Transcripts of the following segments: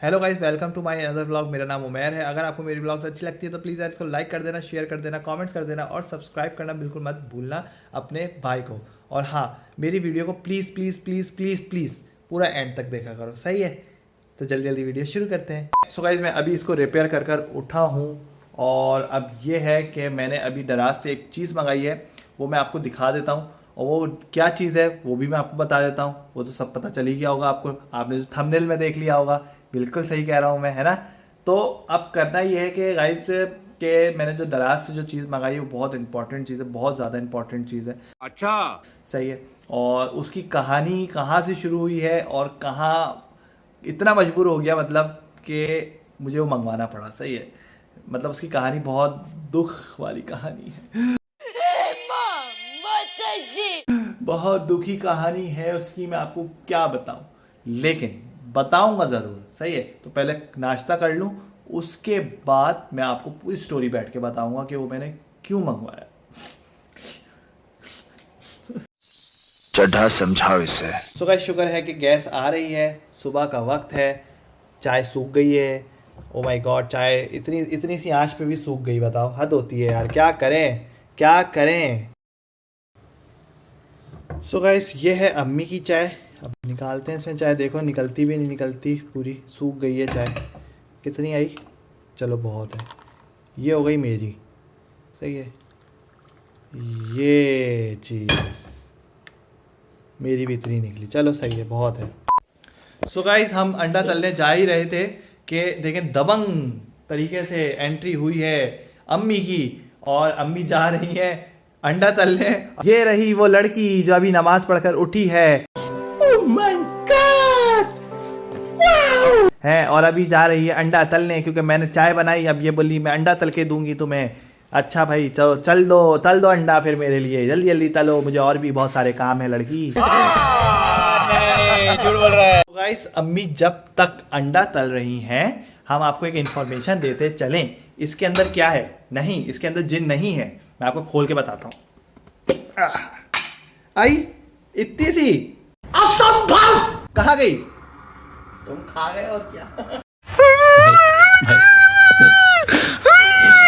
Hello guys, welcome to my other vlog. मेरा नाम उमैर है। अगर आपको मेरी व्लॉग्स अच्छी लगती है तो प्लीज़ यार इसको लाइक कर देना, शेयर कर देना, कमेंट्स कर देना और सब्सक्राइब करना बिल्कुल मत भूलना अपने भाई को। और हाँ, मेरी वीडियो को please please please please please पूरा एंड तक देखा करो, सही है? तो जल्दी जल्दी वीडियो शुरू करते हैं। सो गाइस, मैं अभी इसको रिपेयर कर कर उठा हूँ और अब ये है कि मैंने अभी दराज से एक चीज़ मंगाई है, वो मैं आपको दिखा देता हूँ। और वो क्या चीज़ है वो भी मैं आपको बता देता हूँ। वो तो सब पता चल ही गया होगा आपको, आपने जो थंबनेल में देख लिया होगा। बिल्कुल सही कह रहा हूँ मैं, है ना? तो अब करना ये है कि गाइस के मैंने जो दराज से जो चीज़ मंगाई है वो बहुत इंपॉर्टेंट चीज़ है, बहुत ज़्यादा इंपॉर्टेंट चीज़ है। अच्छा। सही है। और उसकी कहानी कहाँ से शुरू हुई है और कहाँ इतना मजबूर हो गया, मतलब कि मुझे वो मंगवाना पड़ा। सही है, मतलब उसकी कहानी बहुत दुख वाली कहानी है। बहुत दुखी कहानी है उसकी, मैं आपको क्या बताऊं, लेकिन बताऊंगा जरूर। सही है, तो पहले नाश्ता कर लूं, उसके बाद मैं आपको पूरी स्टोरी बैठ के बताऊंगा कि वो मैंने क्यों मंगवाया। चड्ढा समझाओ इसे। सो गाइस, शुक्र है कि गैस आ रही है। सुबह का वक्त है, चाय सूख गई है। ओ माय गॉड, चाय इतनी इतनी सी आंच पे भी सूख गई। बताओ, हद होती है यार, क्या करें क्या करें। सो गाइस, ये है अम्मी की चाय। अब निकालते हैं इसमें चाय। देखो, निकलती भी नहीं, निकलती, पूरी सूख गई है चाय। कितनी आई? चलो बहुत है। ये हो गई मेरी। सही है, ये चीज़ मेरी भी इतनी निकली। चलो सही है, बहुत है। सो गाइस, हम अंडा तलने जा ही रहे थे कि देखें दबंग तरीके से एंट्री हुई है अम्मी की। और अम्मी जा रही है अंडा तलने। ये रही वो लड़की जो अभी नमाज पढ़कर उठी है। Oh my God! Wow! है, और अभी जा रही है अंडा तलने, क्योंकि मैंने चाय बनाई। अब ये बोली मैं अंडा तल के दूंगी तुम्हें। अच्छा भाई, चलो चल दो, तल दो अंडा फिर मेरे लिए, जल्दी जल्दी तलो, मुझे और भी बहुत सारे काम है लड़की। नहीं, झूठ बोल रहा है। तो गाइस, अम्मी जब तक अंडा तल रही हैं, हम आपको एक इंफॉर्मेशन देते चलें। इसके अंदर क्या है? नहीं, इसके अंदर जिन नहीं है। मैं आपको खोल के बताता हूं। आई इतनी सी, असंभव, कहाँ गई? तुम खा गए और क्या?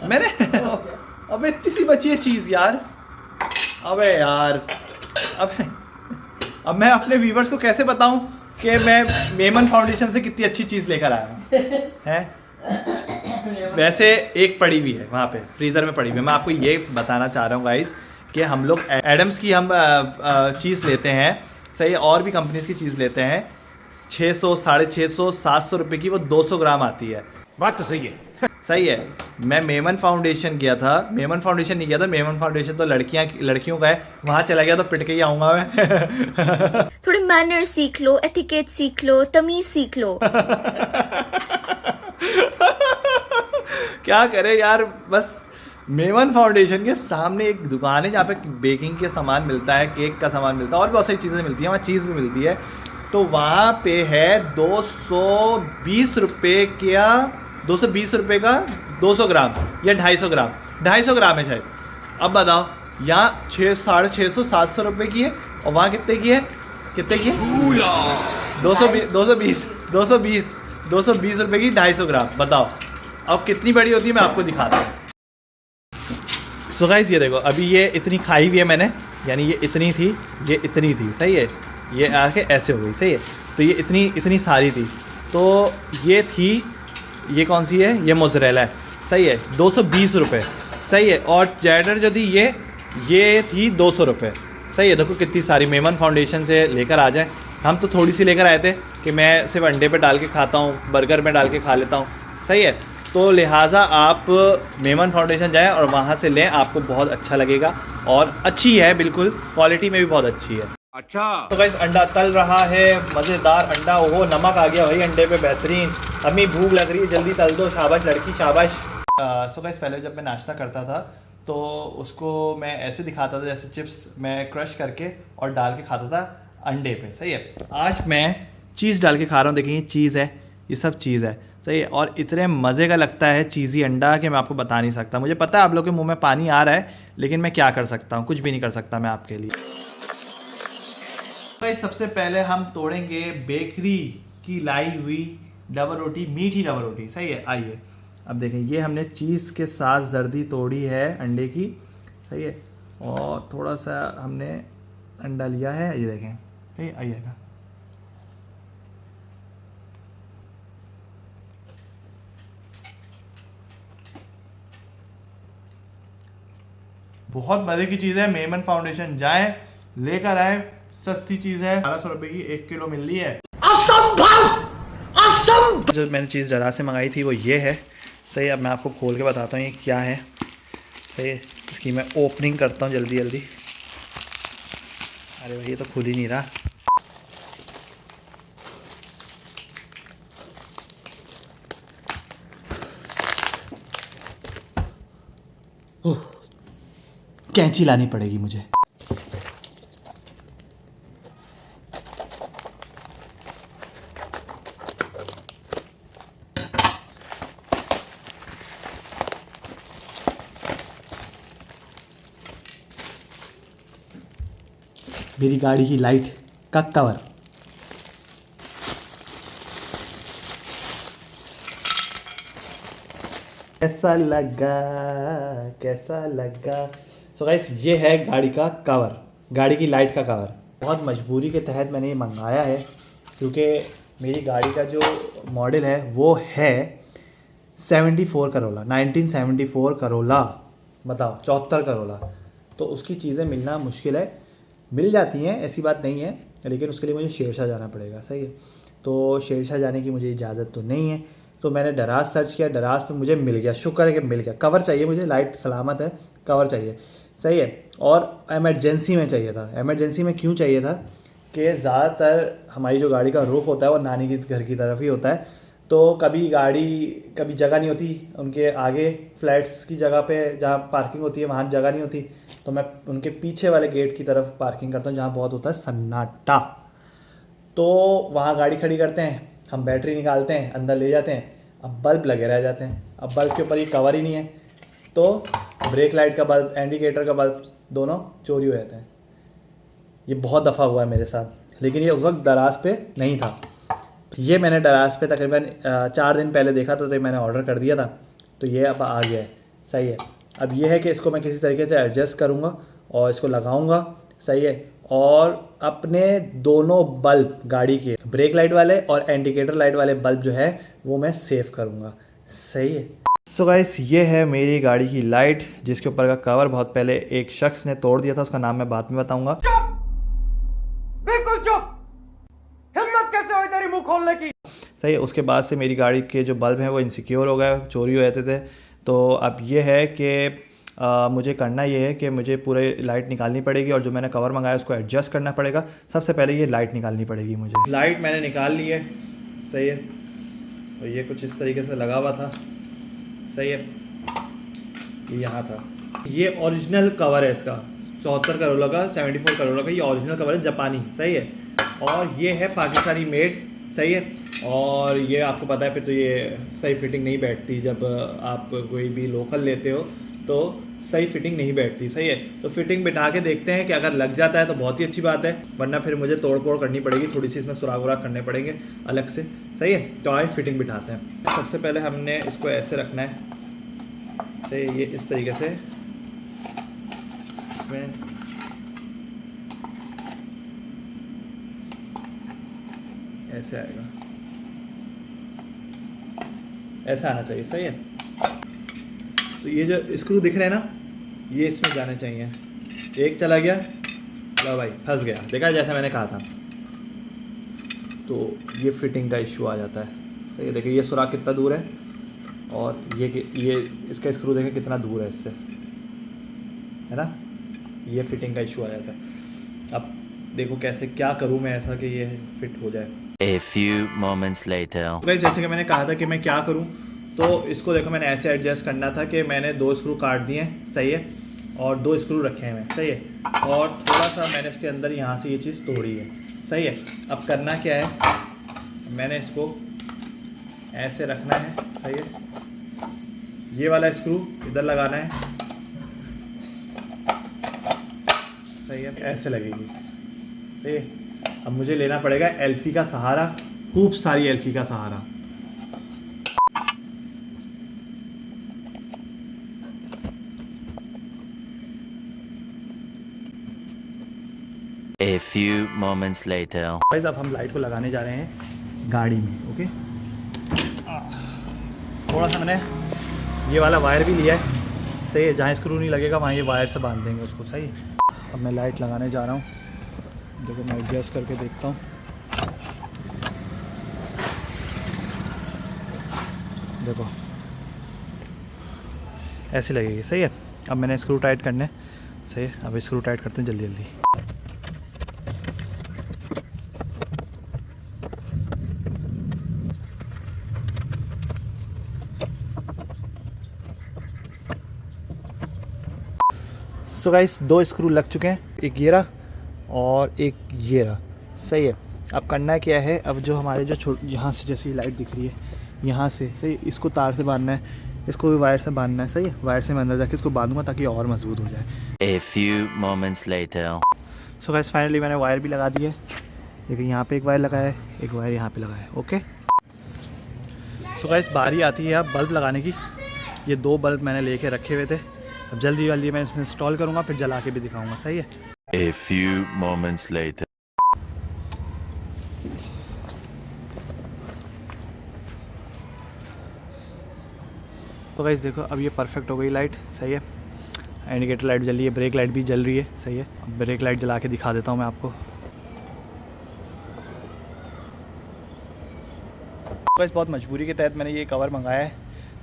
मैंने अबे इतनी सी बची है चीज यार। अबे यार, अब मैं अपने व्यूवर्स को कैसे बताऊं कि मैं मेमन फाउंडेशन से कितनी अच्छी चीज लेकर आया हूं, हैं? वैसे एक पड़ी हुई है वहाँ पे, फ्रीज़र में पड़ी हुई है। मैं आपको ये बताना चाह रहा हूँ गाइस कि हम लोग एडम्स की हम चीज़ लेते हैं। सही है, और भी कंपनीज की चीज़ लेते हैं। 600, 650, 700 रुपये की वो 200 ग्राम आती है। बात तो सही है। सही है। मैं मेमन फाउंडेशन गया था, मेमन फाउंडेशन नहीं गया था, मेमन फाउंडेशन तो लड़कियों का है। वहाँ चला गया तो पिट के ही आऊँगा मैं। थोड़े मैनर सीख लो, एथिकेट सीख लो, तमीज सीख लो। क्या करे यार, बस मेमन फाउंडेशन के सामने एक दुकान है जहाँ पे बेकिंग के सामान मिलता है, केक का सामान मिलता है, और भी बहुत सारी चीज़ें मिलती हैं, वहाँ चीज़ भी मिलती है। तो वहाँ पे है 220 रुपये का, 220 रुपये का 200 ग्राम या 250 ग्राम, 250 ग्राम है शायद। अब बताओ, यहाँ 600, 700 रुपये की है, और वहाँ कितने की है? कितने की है? 220 रुपये की 250 ग्राम। बताओ अब कितनी बड़ी होती है, मैं आपको दिखाता हूँ। सो गाइस, ये देखो, अभी ये इतनी खाई हुई है मैंने, यानी ये इतनी थी, ये इतनी थी। सही है, ये आके ऐसे हो गई। सही है, तो ये इतनी सारी थी। तो ये थी, ये कौन सी है? ये मोज़रेला है। सही है, 220 रुपये। सही है, और चेडर जो थी ये थी 200 रुपये। सही है, देखो कितनी सारी मेमन फाउंडेशन से लेकर आ जाए। हम तो थोड़ी सी लेकर आए थे कि मैं सिर्फ अंडे पे डाल के खाता हूँ, बर्गर में डाल के खा लेता हूँ। सही है, तो लिहाजा आप मेमन फाउंडेशन जाएं और वहाँ से लें, आपको बहुत अच्छा लगेगा। और अच्छी है, बिल्कुल क्वालिटी में भी बहुत अच्छी है। अच्छा। तो गाइस, अंडा तल रहा है, मज़ेदार अंडा। ओहो, नमक आ गया भाई अंडे पे, बेहतरीन। अम्मी भूख लग रही है, जल्दी तल दो, शाबाश लड़की शाबाश। सो गाइस, पहले जब मैं नाश्ता करता था तो उसको मैं ऐसे दिखाता था जैसे चिप्स मैं क्रश करके और डाल के खाता था अंडे पे। सही है, आज मैं चीज़ डाल के खा रहा हूँ। देखिए, ये चीज़ है, ये सब चीज़ है। सही है, और इतने मज़े का लगता है चीज़ी अंडा कि मैं आपको बता नहीं सकता। मुझे पता है आप लोग के मुंह में पानी आ रहा है, लेकिन मैं क्या कर सकता हूँ? कुछ भी नहीं कर सकता मैं आपके लिए। भाई, सबसे पहले हम तोड़ेंगे बेकरी की लाई हुई डबल रोटी, मीठी डबल रोटी। सही है। आइए अब देखें, ये हमने चीज़ के साथ जर्दी तोड़ी है अंडे की। सही है। और थोड़ा सा हमने अंडा लिया है, ये देखें। सही, आइएगा। बहुत मज़े की चीज़ है। मेमन फाउंडेशन जाएं, लेकर आए, सस्ती चीज़ है। 1200 रुपये की 1 किलो मिल रही है। जो मैंने चीज़ जरा से मंगाई थी वो ये है। सही, अब मैं आपको खोल के बताता हूँ ये क्या है। सही है, इसकी मैं ओपनिंग करता हूँ जल्दी जल्दी। अरे भाई ये तो खुल ही नहीं रहा। कैंची लानी पड़ेगी मुझे। मेरी गाड़ी की लाइट का कवर। कैसा लगा, कैसा लगा। सो गाइस, ये है गाड़ी का कवर, गाड़ी की लाइट का कवर। बहुत मजबूरी के तहत मैंने ये मंगाया है, क्योंकि मेरी गाड़ी का जो मॉडल है वो है 74 करोला, 1974 करोला। बताओ, 74 करोला। तो उसकी चीज़ें मिलना मुश्किल है। मिल जाती हैं, ऐसी बात नहीं है, लेकिन उसके लिए मुझे शेरशाह जाना पड़ेगा। सही है। तो शेरशाह जाने की मुझे इजाज़त तो नहीं है। तो मैंने दराज सर्च किया, दराज पे मुझे मिल गया। शुक्र है कि मिल गया। कवर चाहिए मुझे, लाइट सलामत है, कवर चाहिए। सही है। और एमरजेंसी में चाहिए था। एमरजेंसी में क्यों चाहिए था कि ज़्यादातर हमारी जो गाड़ी का रुख होता है वो नानी के घर की तरफ ही होता है। तो कभी जगह नहीं होती उनके आगे, फ्लैट्स की जगह पे जहाँ पार्किंग होती है वहाँ जगह नहीं होती। तो मैं उनके पीछे वाले गेट की तरफ पार्किंग करता हूँ जहाँ बहुत होता है सन्नाटा। तो वहाँ गाड़ी खड़ी करते हैं, हम बैटरी निकालते हैं, अंदर ले जाते हैं। अब बल्ब लगे रह जाते हैं। अब बल्ब के ऊपर ये कवर ही नहीं है, तो ब्रेक लाइट का बल्ब, इंडिकेटर का बल्ब दोनों चोरी हो जाते हैं। ये बहुत दफ़ा हुआ है मेरे साथ, लेकिन ये उस वक्त दराज पे नहीं था। ये मैंने दराज पे तकरीबन 4 दिन पहले देखा था, तो मैंने ऑर्डर कर दिया था। तो ये अब आ गया है। सही है। अब ये है कि इसको मैं किसी तरीके से एडजस्ट करूँगा और इसको लगाऊँगा। सही है। और अपने दोनों बल्ब, गाड़ी के ब्रेक लाइट वाले और इंडिकेटर लाइट वाले बल्ब जो है वो मैं सेव करूँगा। सही है। सो गाइस, ये है मेरी गाड़ी की लाइट, जिसके ऊपर का कवर बहुत पहले एक शख्स ने तोड़ दिया था। उसका नाम मैं बाद में बताऊँगा। बिल्कुल चुप। हिम्मत कैसे हुई तेरी मुंह खोलने की। सही है। उसके बाद से मेरी गाड़ी के जो बल्ब हैं वो इनसिक्योर हो गए, चोरी हो जाते थे। तो अब ये है कि मुझे करना ये है कि मुझे पूरे लाइट निकालनी पड़ेगी, और जो मैंने कवर मंगाया उसको एडजस्ट करना पड़ेगा। सबसे पहले ये लाइट निकालनी पड़ेगी मुझे। लाइट मैंने निकाल ली है। सही है। और ये कुछ इस तरीके से लगा हुआ था। सही है। ये यहाँ था। ये ओरिजिनल कवर है इसका, 74 करोला का, 74 करोला का। ये ओरिजिनल कवर है, जापानी। सही है। और ये है पाकिस्तानी मेड। सही है। और ये आपको पता है फिर तो ये सही फिटिंग नहीं बैठती। जब आप कोई भी लोकल लेते हो तो सही फिटिंग नहीं बैठती। सही है। तो फिटिंग बिठा के देखते हैं कि अगर लग जाता है तो बहुत ही अच्छी बात है, वरना फिर मुझे तोड़ फोड़ करनी पड़ेगी, थोड़ी सी इसमें सुराग वराग करने पड़ेंगे अलग से। सही है। तो आए फिटिंग बिठाते हैं। सबसे पहले हमने इसको ऐसे रखना है। सही, ये इस तरीके से इसमें ऐसे आएगा, ऐसा आना चाहिए। सही है। तो ये जो स्क्रू दिख रहे हैं ना, ये इसमें जाने चाहिए। एक चला गया, लो भाई फंस गया। देखा, जैसा मैंने कहा था। तो ये फिटिंग का इशू आ जाता है। सही है। देखिए ये सुराख कितना दूर है, और ये इसका स्क्रू देखें कितना दूर है इससे, है ना। ये फिटिंग का इशू आ जाता है। अब देखो कैसे क्या करूँ मैं ऐसा कि ये फिट हो जाए। A few moments later. Guys, जैसे कि मैंने कहा था कि मैं क्या करूं, तो इसको देखो मैंने ऐसे एडजस्ट करना था कि मैंने 2 स्क्रू काट दिए हैं। सही है। और 2 स्क्रू रखे हैं मैं। सही है। और थोड़ा सा मैंने इसके अंदर यहाँ से ये चीज़ तोड़ी है। सही है। अब करना क्या है, मैंने इसको ऐसे रखना है। सही है। ये वाला स्क्रू इधर लगाना है। सही है। ऐसे लगेगी। सही है। अब मुझे लेना पड़ेगा एल्फी का सहारा, खूब सारी एल्फी का सहारा। A few moments later. Guys अब हम लाइट को लगाने जा रहे हैं गाड़ी में। ओके, थोड़ा सा मैंने ये वाला वायर भी लिया है, सही है। जहाँ स्क्रू नहीं लगेगा वहाँ ये वायर से बांध देंगे उसको, सही है। अब मैं लाइट लगाने जा रहा हूँ, देखो मैं एडजस्ट करके देखता हूँ। देखो ऐसे लगेगी, सही है। अब मैंने स्क्रू टाइट करने, सही है। अब स्क्रू टाइट करते हैं जल्दी जल्दी। सो गाइस 2 स्क्रू लग चुके हैं, एक ये रहा और एक ये रहा, सही है। अब करना क्या है, अब जो हमारे जो यहाँ से जैसी लाइट दिख रही है यहाँ से, सही, इसको तार से बांधना है, इसको भी वायर से बांधना है, सही है। वायर से मैं अंदर जाके इसको बांधूंगा ताकि और मजबूत हो जाए। A few moments later. So guys finally मैंने वायर भी लगा दी है, लेकिन यहाँ पे एक वायर लगा है, एक वायर यहाँ पे लगा है। ओके, सो गाइस बारी आती है अब बल्ब लगाने की। ये 2 बल्ब मैंने लेके रखे हुए थे, अब जल्दी जल्दी मैं इसमें इंस्टॉल करूँगा, फिर जला के भी दिखाऊँगा, सही है। A few moments later. तो गाइस देखो अब ये परफेक्ट हो गई लाइट, सही है। इंडिकेटर लाइट जल रही है, ब्रेक लाइट भी जल रही है, सही है। अब ब्रेक लाइट जला के दिखा देता हूँ मैं आपको। गाइस बहुत मजबूरी के तहत मैंने ये कवर मंगाया है,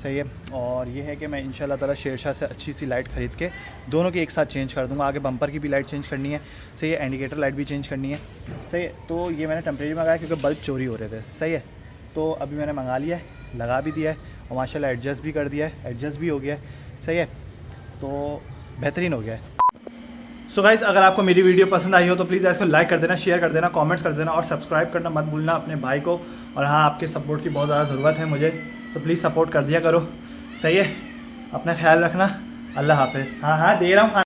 सही है। और ये है कि मैं इंशाल्लाह ताला शेरशाह से अच्छी सी लाइट ख़रीद के दोनों की एक साथ चेंज कर दूंगा। आगे बम्पर की भी लाइट चेंज करनी है, सही है। इंडिकेटर लाइट भी चेंज करनी है, सही है। तो ये मैंने टेम्परेरी मंगाया क्योंकि बल्ब चोरी हो रहे थे, सही है। तो अभी मैंने मंगा लिया है, लगा भी दिया है और माशाल्लाह एडजस्ट भी कर दिया है, एडजस्ट भी हो गया है, सही है। तो बेहतरीन हो गया है। सो गाइस अगर आपको मेरी वीडियो पसंद आई हो तो प्लीज़ इसको लाइक कर देना, शेयर कर देना, कमेंट्स कर देना और सब्सक्राइब करना मत भूलना अपने भाई को। और हाँ, आपके सपोर्ट की बहुत ज़्यादा ज़रूरत है मुझे, तो प्लीज़ सपोर्ट कर दिया करो, सही है। अपना ख्याल रखना, अल्लाह हाफिज़। हाँ हाँ दे रहा हूँ।